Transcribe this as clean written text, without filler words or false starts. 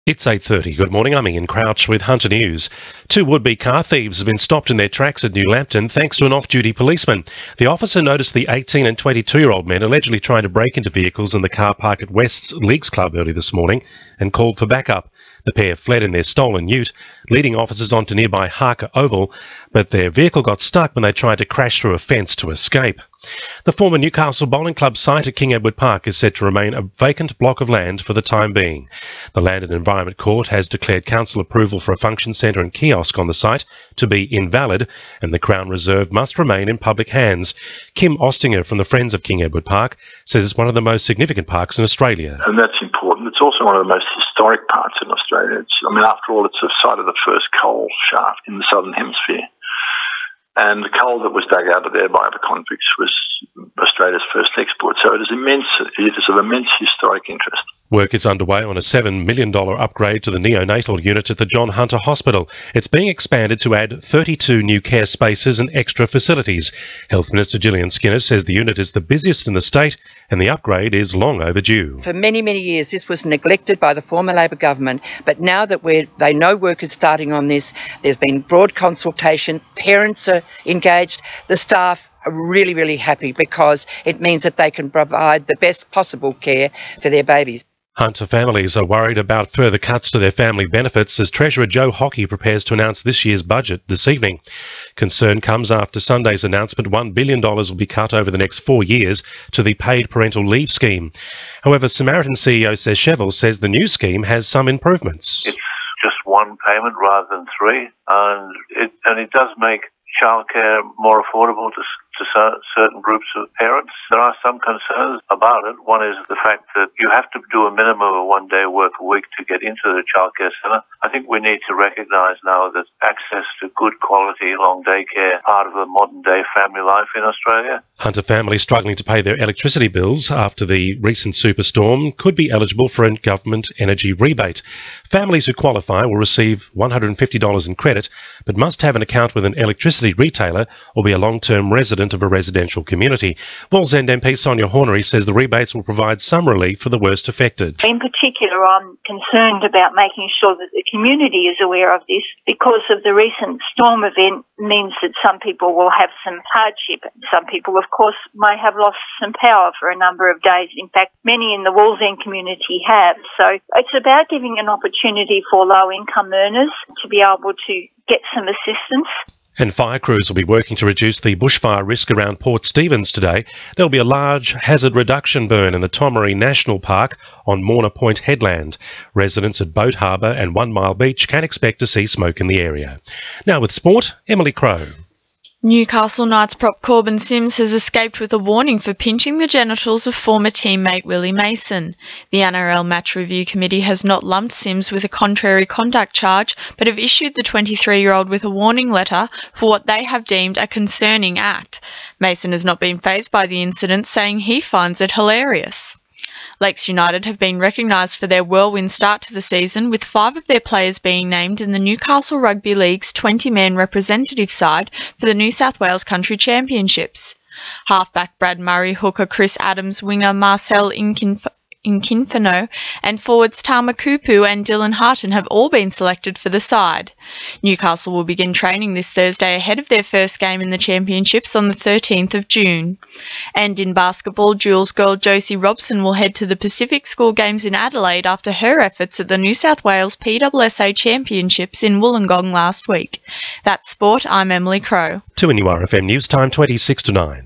It's 8:30. Good morning, I'm Ian Crouch with Hunter News. Two would-be car thieves have been stopped in their tracks at New Lambton thanks to an off-duty policeman. The officer noticed the 18 and 22-year-old men allegedly trying to break into vehicles in the car park at West's Leagues Club early this morning and called for backup. The pair fled in their stolen ute, leading officers on to nearby Harker Oval, but their vehicle got stuck when they tried to crash through a fence to escape. The former Newcastle Bowling Club site at King Edward Park is said to remain a vacant block of land for the time being. The Land and Environment Court has declared council approval for a function centre and kiosk on the site to be invalid, and the Crown Reserve must remain in public hands. Kim Ostinger from the Friends of King Edward Park says it's one of the most significant parks in Australia. And that's important. It's also one of the most historic parks in Australia. After all, it's the site of the first coal shaft in the Southern Hemisphere. And the coal that was dug out of there by the convicts was Australia's first export. So it is of immense historic interest. Work is underway on a $7 million upgrade to the neonatal unit at the John Hunter Hospital. It's being expanded to add 32 new care spaces and extra facilities. Health Minister Gillian Skinner says the unit is the busiest in the state and the upgrade is long overdue. For many, many years this was neglected by the former Labor government, but now that they know work is starting on this, there's been broad consultation, parents are engaged, the staff are really, really happy because it means that they can provide the best possible care for their babies. Hunter families are worried about further cuts to their family benefits as Treasurer Joe Hockey prepares to announce this year's budget this evening. Concern comes after Sunday's announcement $1 billion will be cut over the next 4 years to the paid parental leave scheme. However, Samaritan CEO Sez Cheval says the new scheme has some improvements. It's just one payment rather than three, and it does make childcare more affordable to certain groups of parents. There are some concerns about it. One is the fact that you have to do a minimum of 1 day work a week to get into the childcare centre. I think we need to recognise now that access to good quality long day care is part of a modern day family life in Australia. Hunter families struggling to pay their electricity bills after the recent superstorm could be eligible for a government energy rebate. Families who qualify will receive $150 in credit, but must have an account with an electricity retailer or be a long-term resident of a residential community. Wallsend MP Sonia Hornery says the rebates will provide some relief for the worst affected. In particular, I'm concerned about making sure that the community is aware of this because of the recent storm event means that some people will have some hardship. Some people, of course, may have lost some power for a number of days. In fact, many in the Wallsend community have. So it's about giving an opportunity for low-income earners to be able to get some assistance. And fire crews will be working to reduce the bushfire risk around Port Stephens today. There'll be a large hazard reduction burn in the Tomaree National Park on Morna Point Headland. Residents at Boat Harbour and 1 Mile Beach can expect to see smoke in the area. Now with sport, Emily Crow. Newcastle Knights prop Corbin Sims has escaped with a warning for pinching the genitals of former teammate Willie Mason. The NRL Match Review Committee has not lumped Sims with a contrary conduct charge, but have issued the 23-year-old with a warning letter for what they have deemed a concerning act. Mason has not been fazed by the incident, saying he finds it hilarious. Lakes United have been recognised for their whirlwind start to the season, with 5 of their players being named in the Newcastle Rugby League's 20-man representative side for the New South Wales Country Championships. Halfback Brad Murray, hooker Chris Adams, winger Marcel Inkinfano and forwards Tama Kupu and Dylan Harton have all been selected for the side. Newcastle will begin training this Thursday ahead of their first game in the Championships on the 13th of June. And in basketball, Jules girl Josie Robson will head to the Pacific School Games in Adelaide after her efforts at the New South Wales PWSA Championships in Wollongong last week. That's sport. I'm Emily Crow. To a new RFM News Time 26 to 9.